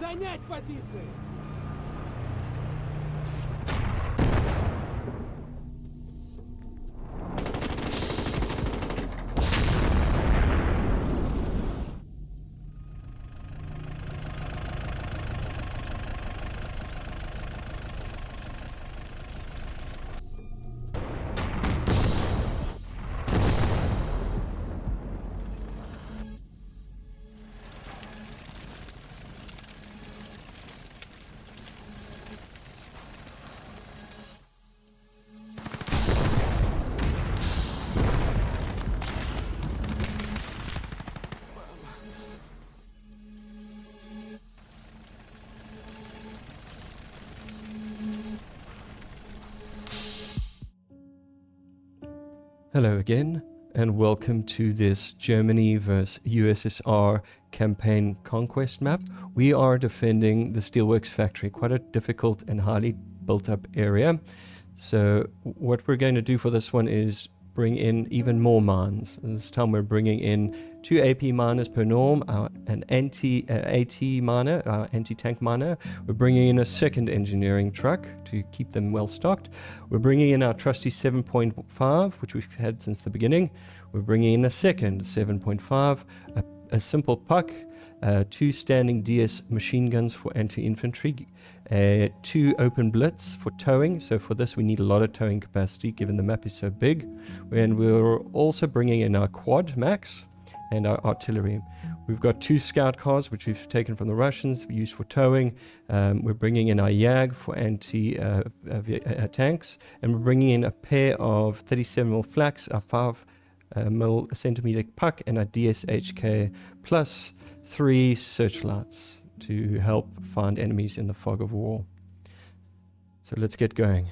Занять позиции! Hello again, and welcome to this Germany vs USSR campaign conquest map. We are defending the Steelworks factory, quite a difficult and highly built up area. So what we're going to do for this one is bring in even more mines. And this time we're bringing in 2 AP miners per norm, an AT miner, our anti-tank miner. We're bringing in a second engineering truck to keep them well stocked. We're bringing in our trusty 7.5, which we've had since the beginning. We're bringing in a second 7.5, a simple puck, 2 standing DS machine guns for anti-infantry, 2 open blitz for towing. So for this we need a lot of towing capacity given the map is so big. And we're also bringing in our quad max and our artillery. We've got 2 scout cars which we've taken from the Russians, used for towing. We're bringing in our YAG for anti-tanks, and we're bringing in a pair of 37mm flaks, a 5mm puck, and a DSHK, plus 3 searchlights to help find enemies in the fog of war. So let's get going.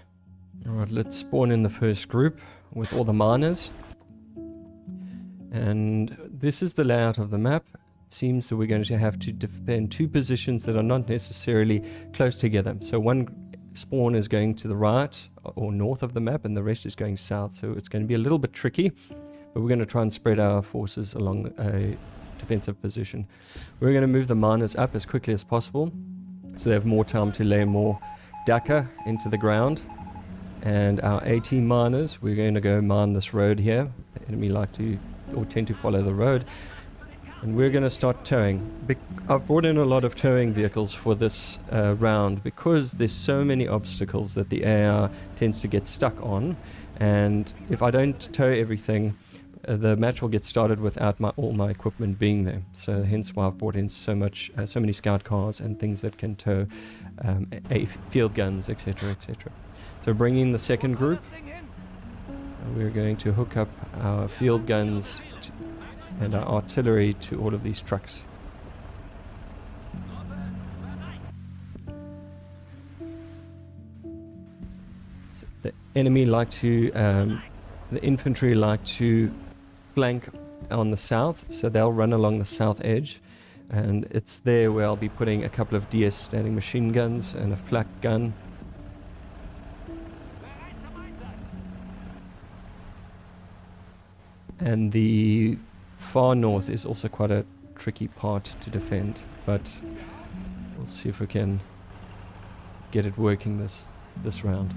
Alright, let's spawn in the first group with all the miners. And this is the layout of the map. It seems that we're going to have to defend 2 positions that are not necessarily close together. So one spawn is going to the right or north of the map, and the rest is going south. So it's going to be a little bit tricky, but we're going to try and spread our forces along a defensive position. We're going to move the miners up as quickly as possible so they have more time to lay more Daka into the ground. And our AT miners, we're going to go mine this road here. The enemy like to or tend to follow the road, and we're going to start towing. I've brought in a lot of towing vehicles for this round because there's so many obstacles that the AR tends to get stuck on, and if I don't tow everything, the match will get started without all my equipment being there. So hence why I've brought in so many scout cars and things that can tow field guns, etc, etc. So bringing the second group, we're going to hook up our field guns and our artillery to all of these trucks. So the enemy like to, the infantry like to flank on the south, so they'll run along the south edge, and it's there where I'll be putting a couple of DS standing machine guns and a flak gun. And the far north is also quite a tricky part to defend, but we'll see if we can get it working this round.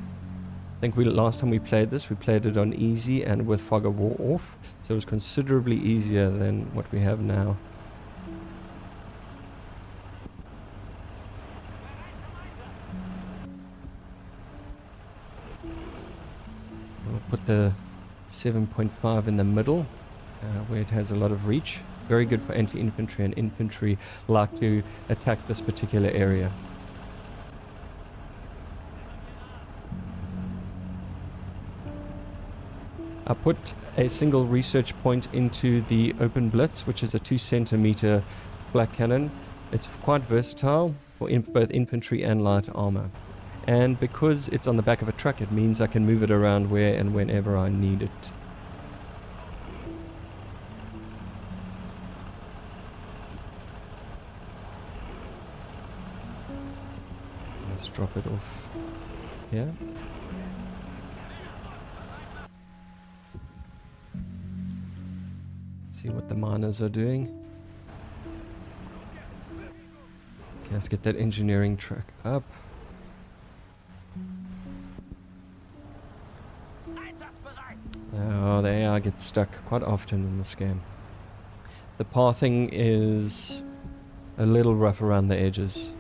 I think last time we played this, we played it on easy and with fog of war off, so it was considerably easier than what we have now. We'll put the 7.5 in the middle, where it has a lot of reach. Very good for anti-infantry, and infantry like to attack this particular area. I put a single research point into the open blitz, which is a 2 centimeter black cannon. It's quite versatile for both infantry and light armor. And because it's on the back of a truck, it means I can move it around where and whenever I need it. Let's drop it off here. See what the miners are doing. Okay, Let's get that engineering truck up. Oh, the AI gets stuck quite often in this game. The pathing is a little rough around the edges.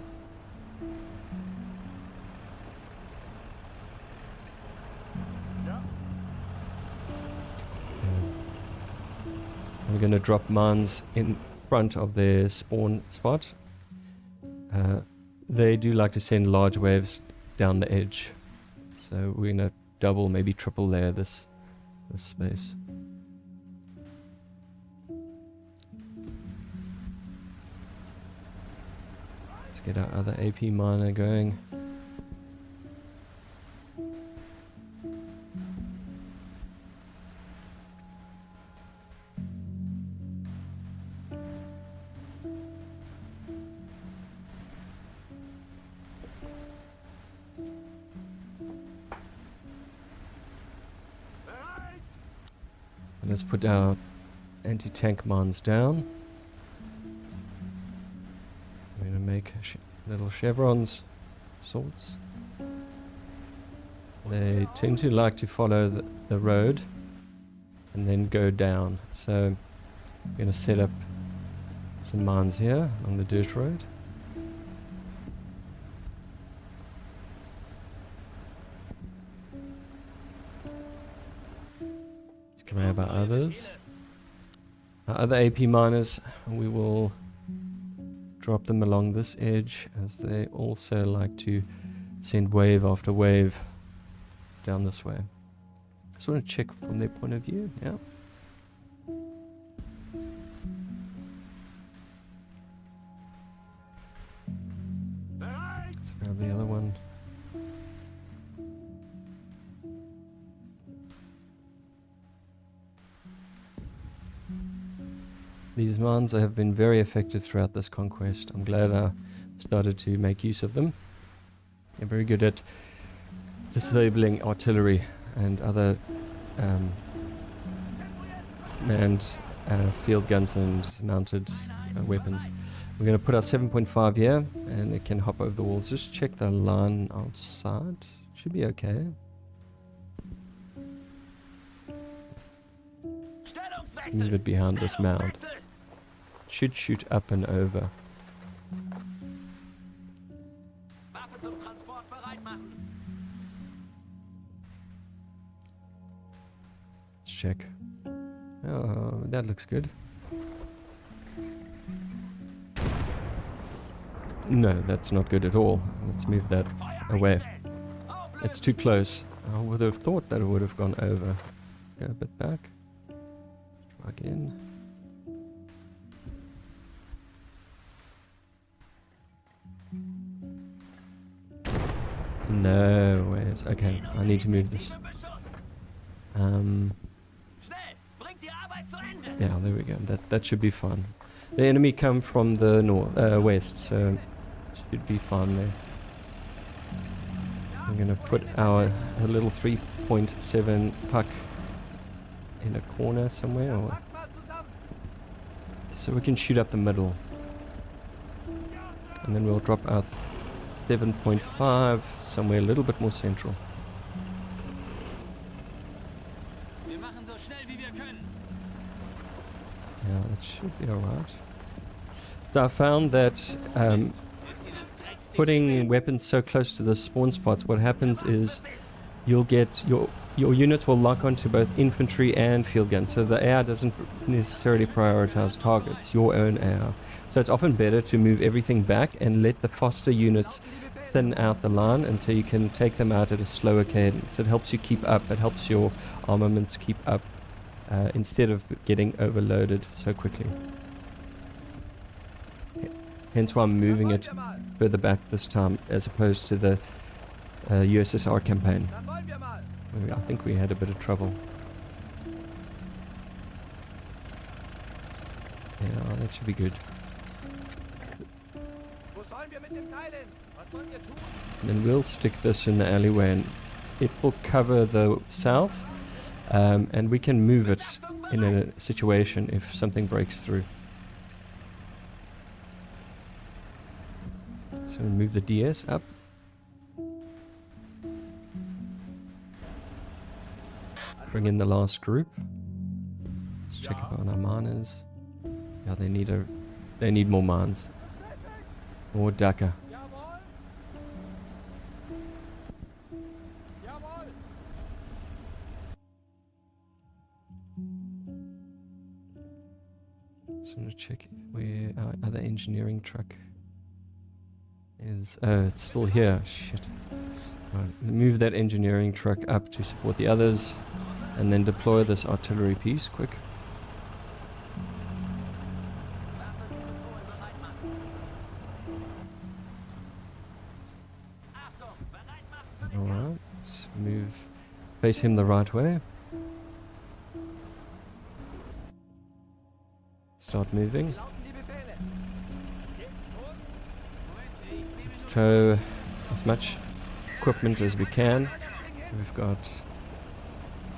We're going to drop mines in front of their spawn spot. They do like to send large waves down the edge, so we're going to double, maybe triple layer this space. Let's get our other AP miner going. Let's put our anti-tank mines down. We're going to make little chevrons, sorts. They tend to like to follow the road and then go down. So I'm going to set up some mines here on the dirt road. Grab our others. Our other AP miners, we will drop them along this edge, as they also like to send wave after wave down this way. Just want to check from their point of view. Yeah. Let's grab the other one. These mines have been very effective throughout this conquest. I'm glad I started to make use of them. They're very good at disabling artillery and other manned field guns and mounted weapons. We're going to put our 7.5 here, and it can hop over the walls. Just check the line outside. Should be okay. Let's move it behind this mound. Should shoot up and over. Let's check. Oh, that looks good. No, that's not good at all. Let's move that away. It's too close. I would have thought that it would have gone over. Go a bit back. Try again. No ways. Okay, I need to move this. Yeah, there we go. That should be fun. The enemy come from the west, so should be fine there. I'm gonna put our little 3.7 puck in a corner somewhere, or so we can shoot up the middle, and then we'll drop our 7.5 somewhere a little bit more central. Yeah, that should be alright. So I found that putting weapons so close to the spawn spots, what happens is you'll get your units will lock onto both infantry and field guns. So the AI doesn't necessarily prioritize targets, your own AI. So it's often better to move everything back and let the faster units thin out the line, and so you can take them out at a slower cadence. It helps you keep up, it helps your armaments keep up instead of getting overloaded so quickly. Hence why I'm moving it further back this time as opposed to the USSR campaign. I think we had a bit of trouble. Yeah, that should be good. And then we'll stick this in the alleyway, and it will cover the south, and we can move it in a situation if something breaks through. So move the DS up. Bring in the last group. Let's check up on our miners. Yeah, they need more mines. More Dhaka. So I'm gonna check where our other engineering truck is. Oh, it's still here. Shit. Right, move that engineering truck up to support the others, and then deploy this artillery piece quick. Alright, let's move, face him the right way. Start moving. Let's tow as much equipment as we can. We've got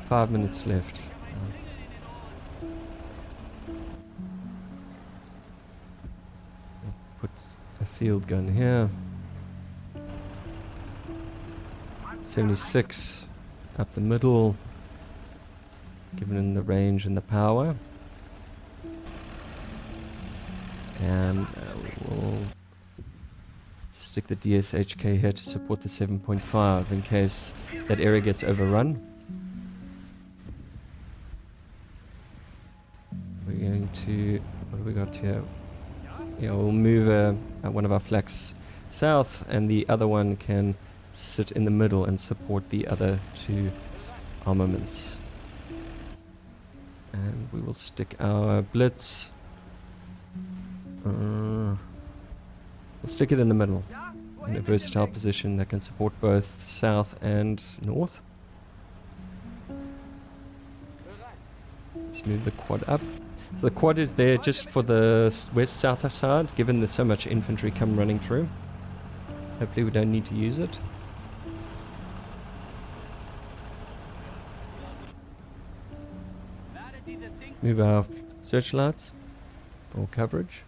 5 minutes left. Put a field gun here. 76 up the middle, given in the range and the power. And we'll stick the DSHK here to support the 7.5 in case that area gets overrun. We're going to, what have we got here? Yeah, we'll move one of our flags south, and the other one can sit in the middle and support the other two armaments. And we will stick our blitz. We'll stick it in the middle, in a versatile position that can support both south and north. Let's move the quad up. So the quad is there just for the west-south side, given there's so much infantry come running through. Hopefully we don't need to use it. Move our searchlights for coverage.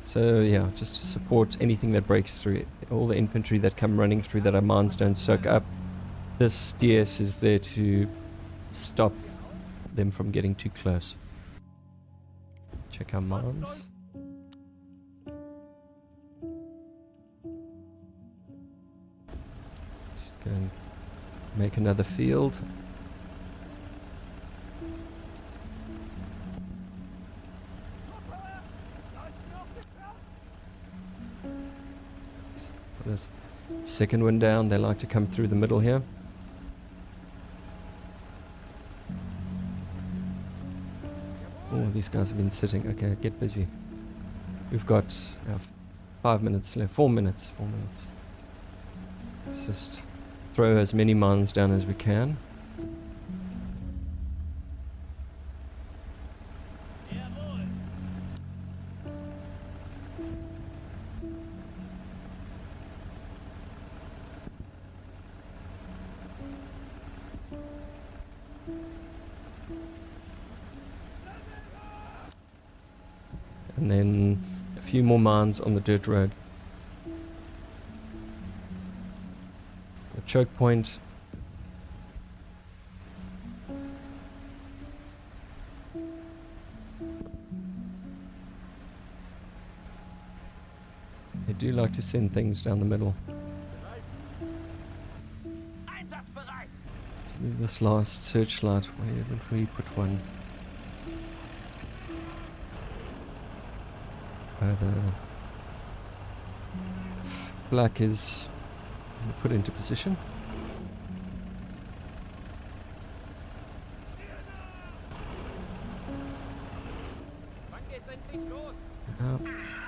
So yeah, just to support anything that breaks through it. All the infantry that come running through that our mines don't soak up. This DS is there to stop them from getting too close. Check our mines. Let's go and make another field. Put this second one down. They like to come through the middle here. Oh, these guys have been sitting. Okay, get busy. We've got 5 minutes left. 4 minutes. 4 minutes. Let's just throw as many mines down as we can. And then a few more mines on the dirt road. The choke point. They do like to send things down the middle. Let's move this last searchlight. Where would we put one? The black is put into position.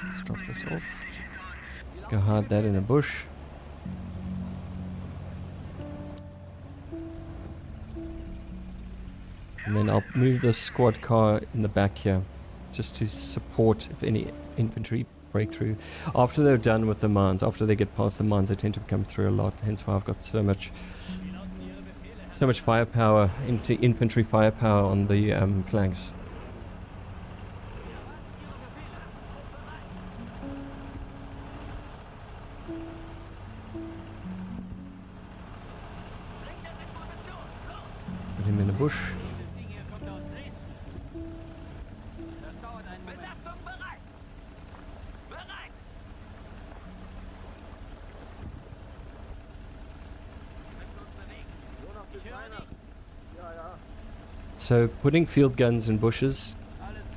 Let's drop this off. Go hide that in a bush. And then I'll move the squad car in the back here, just to support if any infantry break through. After they're done with the mines, after they get past the mines, they tend to come through a lot. Hence why I've got so much firepower, into infantry firepower on the flanks. Put him in a bush. So putting field guns in bushes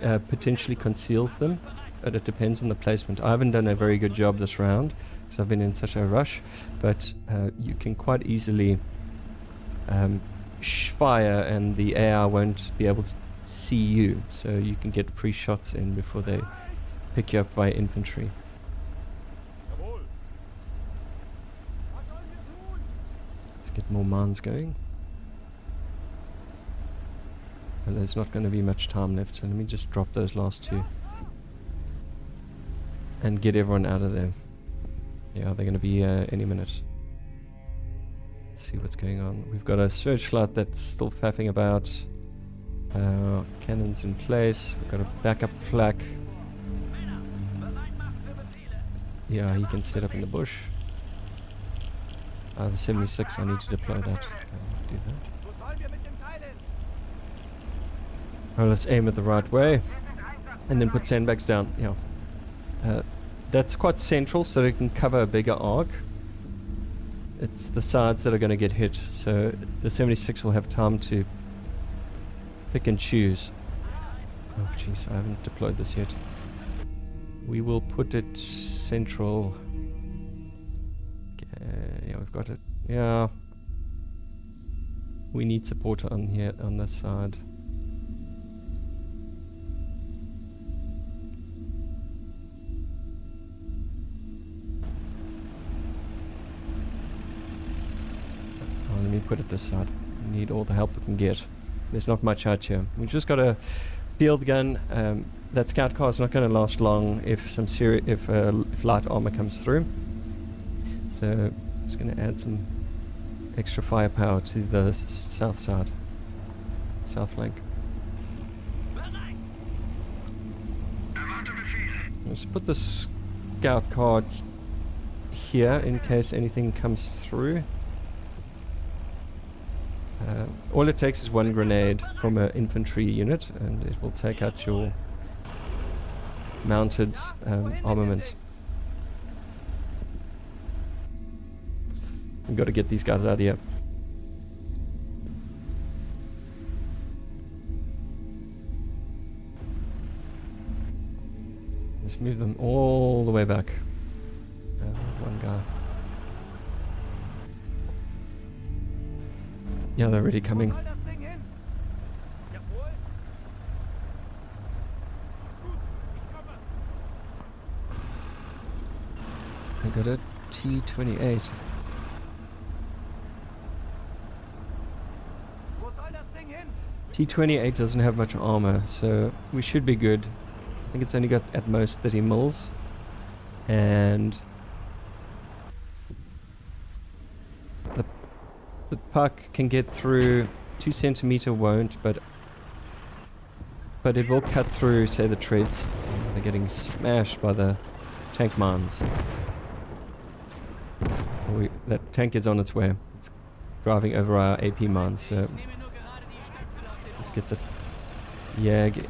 potentially conceals them, but it depends on the placement. I haven't done a very good job this round because I've been in such a rush, but you can quite easily fire and the AR won't be able to see you, so you can get free shots in before they pick you up via infantry. Let's get more mines going. Well, there's not going to be much time left, so let me just drop those last two and get everyone out of there. Yeah, they're going to be any minute. Let's see what's going on. We've got a searchlight that's still faffing about. Cannons in place. We've got a backup flak. Yeah, he can set up in the bush. I have a 76. I need to deploy that. Do that. Alright, let's aim it the right way and then put sandbags down. Yeah, that's quite central, so it can cover a bigger arc. It's the sides that are going to get hit, so the 76 will have time to pick and choose. Oh jeez, I haven't deployed this yet. We will put it central. Okay, yeah, we've got it. Yeah, we need support on here on this side. Let me put it this side. We need all the help we can get. There's not much out here. We've just got a field gun. That scout car is not going to last long if light armor comes through. So it's going to add some extra firepower to the south side, south flank. Let's put the scout car here in case anything comes through. All it takes is one grenade from an infantry unit and it will take out your mounted armaments. We've got to get these guys out of here. Let's move them all the way back. One guy. Yeah, they're already coming. I got a T-28. T-28 doesn't have much armor, so we should be good. I think it's only got at most 30 mils. And the puck can get through. 2 centimeter won't, but it will cut through, say, the treads. They're getting smashed by the tank mines. That tank is on its way. It's driving over our AP mines, so let's get the Jag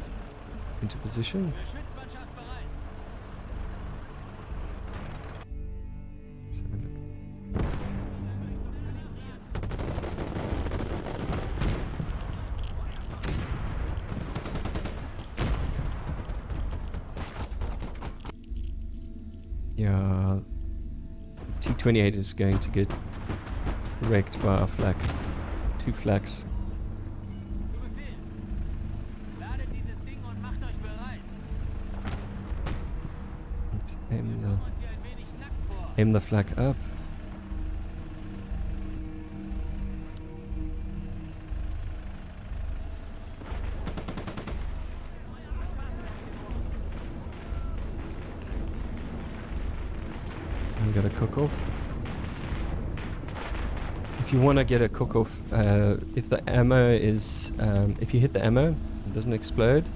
into position. Yeah, T-28 is going to get wrecked by our flak. 2 flaks. Let's aim the flak up. cook-off. If you want to get a cook-off, if the ammo is, if you hit the ammo, it doesn't explode.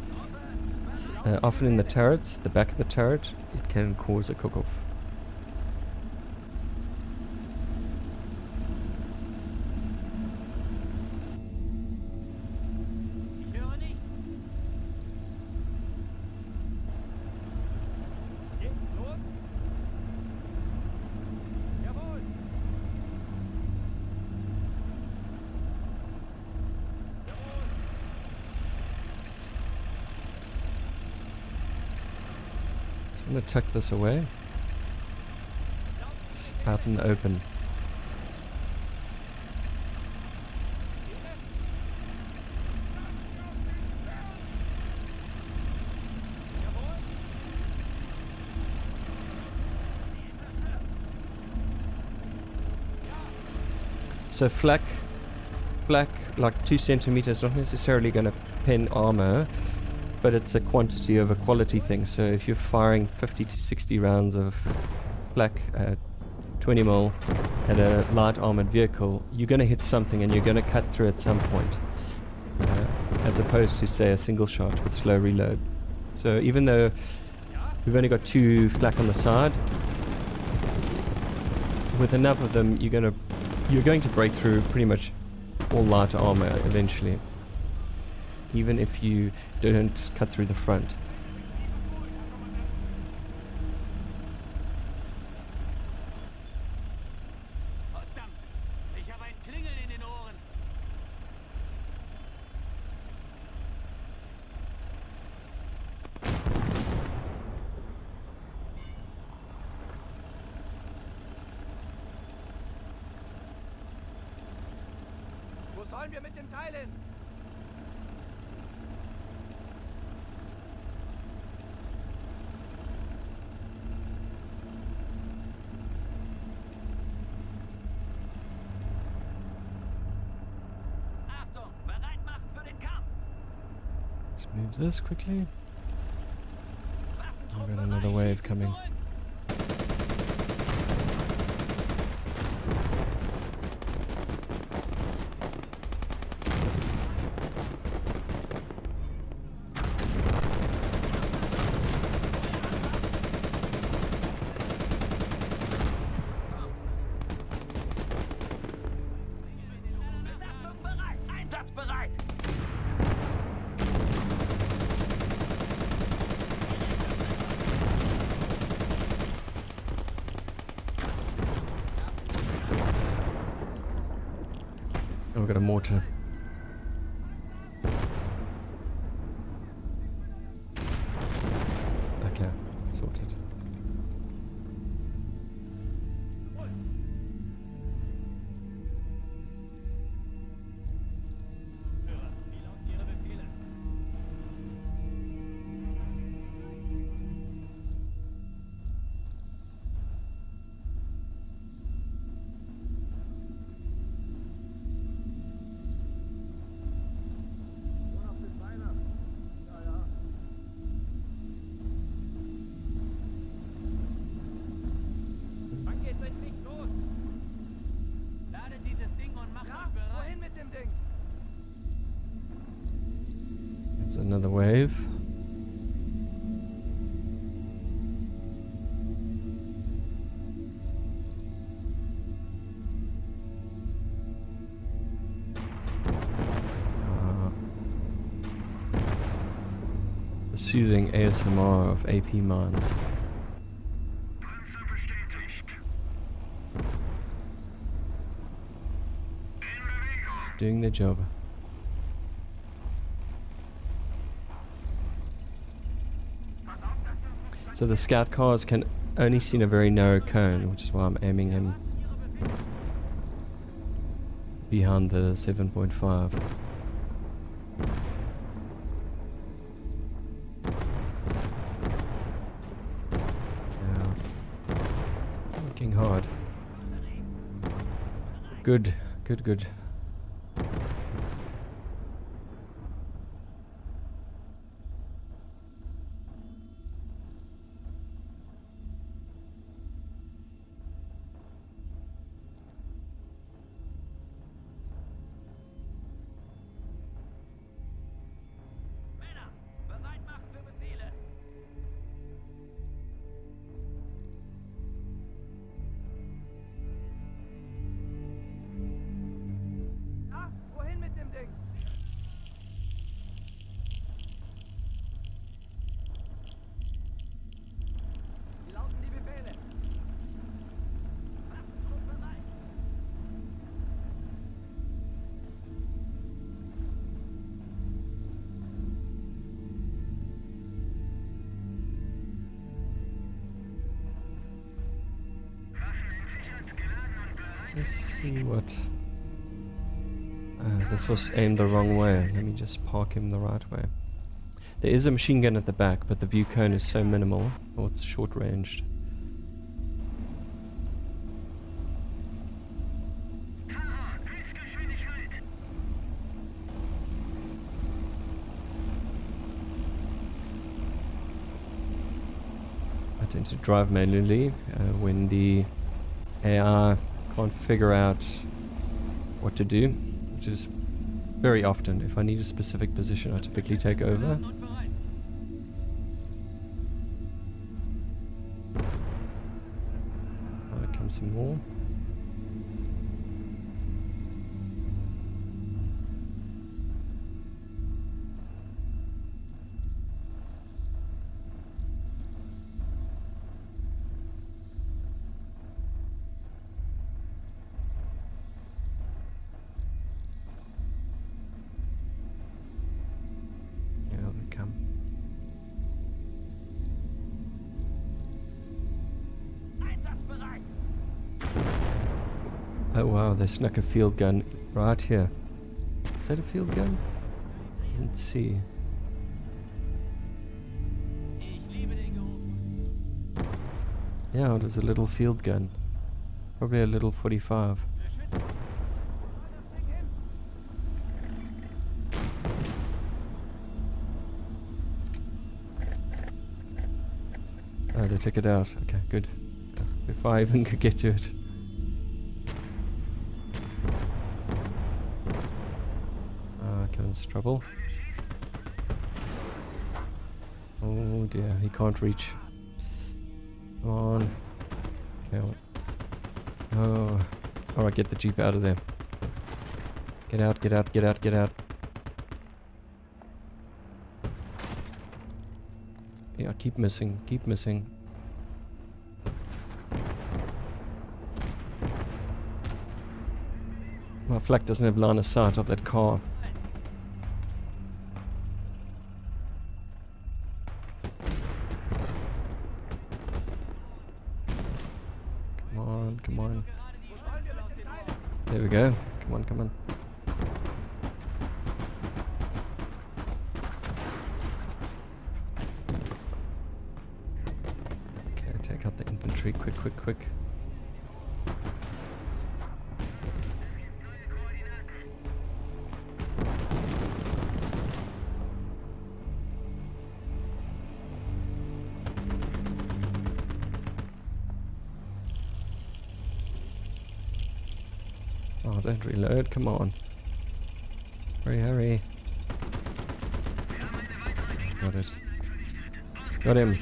Often in the turrets, the back of the turret, it can cause a cook-off. I'm going to tuck this away. It's out in the open. So black, like 2 centimeters, not necessarily going to pen armor, but it's a quantity over quality thing. So if you're firing 50 to 60 rounds of flak at 20mm at a light armored vehicle, you're going to hit something and you're going to cut through at some point, as opposed to, say, a single shot with slow reload. So even though we've only got 2 flak on the side, with enough of them, you're going to break through pretty much all light armor eventually, even if you don't cut through the front. Wo sollen wir mit dem Teil hin? Let's move this quickly. I've got another wave coming. Oh, we've got a mortar. Okay, sorted. There's another wave. The soothing ASMR of AP mines. Doing their job. So the scout cars can only see in a very narrow cone, which is why I'm aiming him behind the 7.5. Yeah. Working hard. Good, good, good. Just see what... this was aimed the wrong way. Let me just park him the right way. There is a machine gun at the back, but the view cone is so minimal. Oh, it's short-ranged. I tend to drive manually when the AI can't figure out what to do, which is very often. If I need a specific position, I typically take over. Here comes some more. Oh wow, they snuck a field gun right here. Is that a field gun? Let's see. Yeah, it was a little field gun. Probably a little 45. Oh, they took it out. Okay, good. Before I even could get to it. Comes trouble. Oh dear, he can't reach. Come on. Okay. Oh. Alright, get the Jeep out of there. Get out, get out, get out, get out. Yeah, keep missing, keep missing. My flak doesn't have line of sight of that car. Come on. There we go. Come on, come on. Okay, take out the infantry. Quick, quick, quick. Oh, don't reload, come on. Hurry, hurry. Got it. Got him.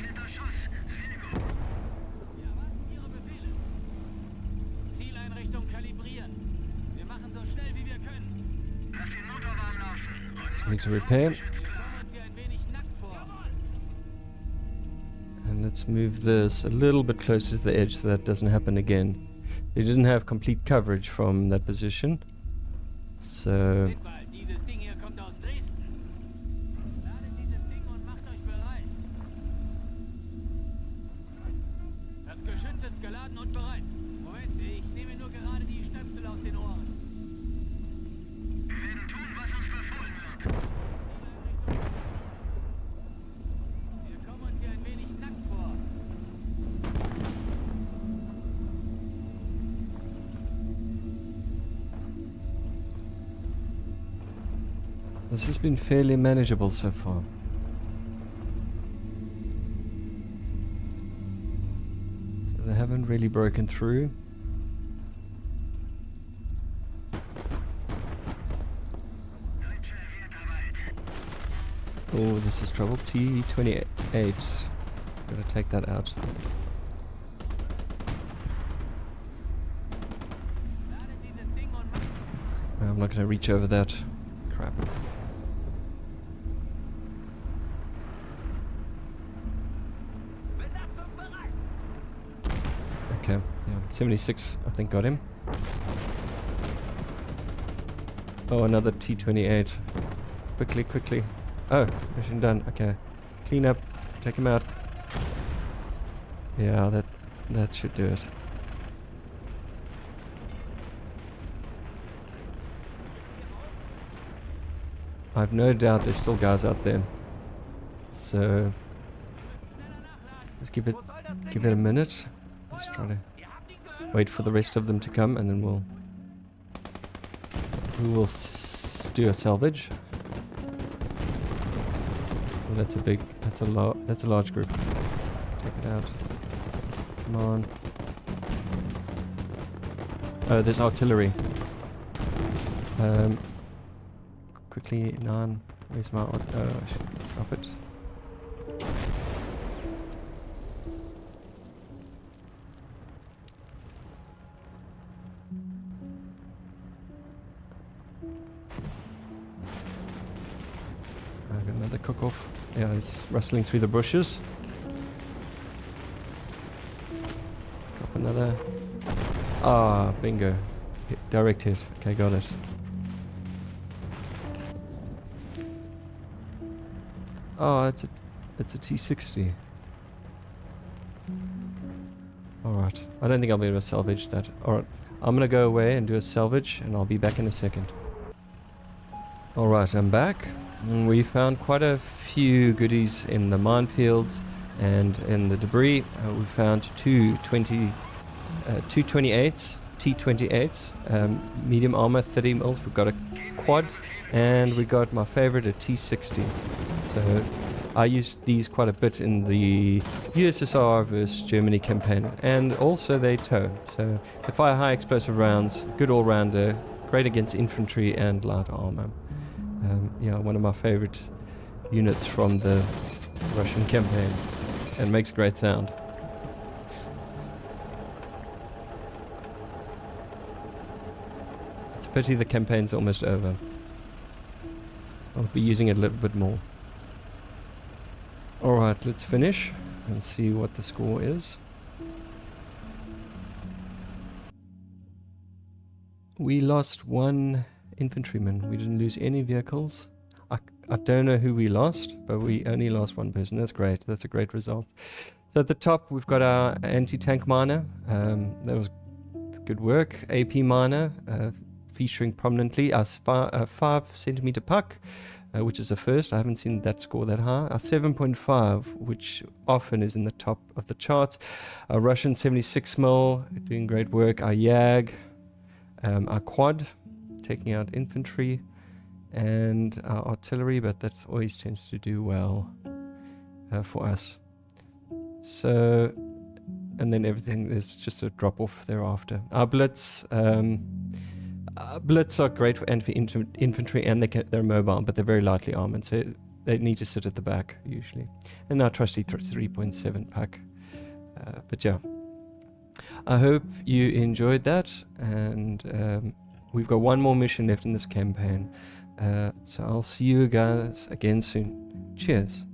Just need to repair. And let's move this a little bit closer to the edge so that doesn't happen again. They didn't have complete coverage from that position, so this has been fairly manageable so far. So they haven't really broken through. Oh, this is trouble. T-28. Gotta take that out. I'm not gonna reach over that. Crap. Okay, yeah, 76, I think, got him. Oh, another T-28. Quickly, quickly. Oh, mission done. Okay. Clean up. Take him out. Yeah, that should do it. I've no doubt there's still guys out there. So let's give it a minute. Let's try to wait for the rest of them to come, and then we will do a salvage. Oh, that's a large group. Take it out. Come on. Oh, there's artillery. Quickly, 9. Where's my... Oh, I should drop it. I have another cook-off. Yeah, he's rustling through the bushes. Drop another. Ah, bingo. Direct hit. Okay, got it. Oh, it's a T60. Alright. I don't think I'll be able to salvage that. Alright. I'm gonna go away and do a salvage, and I'll be back in a second. Alright, I'm back. And we found quite a few goodies in the minefields and in the debris. We found two 28s, T28s, medium armor, 30 mils. We've got a quad, and we got my favorite, a T60. So I used these quite a bit in the USSR versus Germany campaign, and also they tow. So they fire high explosive rounds, good all-rounder, great against infantry and light armor. Yeah, one of my favorite units from the Russian campaign, and makes great sound. It's a pity the campaign's almost over. I'll be using it a little bit more. Alright, let's finish and see what the score is. We lost 1 infantryman. We didn't lose any vehicles. I don't know who we lost, but we only lost 1 person. That's great. That's a great result. So at the top, we've got our anti-tank miner. That was good work. AP miner, featuring prominently. Our 5 centimeter puck, which is the first. I haven't seen that score that high. Our 7.5, which often is in the top of the charts. Our Russian 76 mil, doing great work. Our YAG, our quad, taking out infantry, and our artillery, but that always tends to do well for us. So, and then everything is just a drop off thereafter. Our blitz, blitz are great for infantry, and they're mobile, but they're very lightly armored, so they need to sit at the back usually. And our trusty 3.7 pack. But yeah, I hope you enjoyed that, and we've got 1 more mission left in this campaign. So I'll see you guys again soon. Cheers.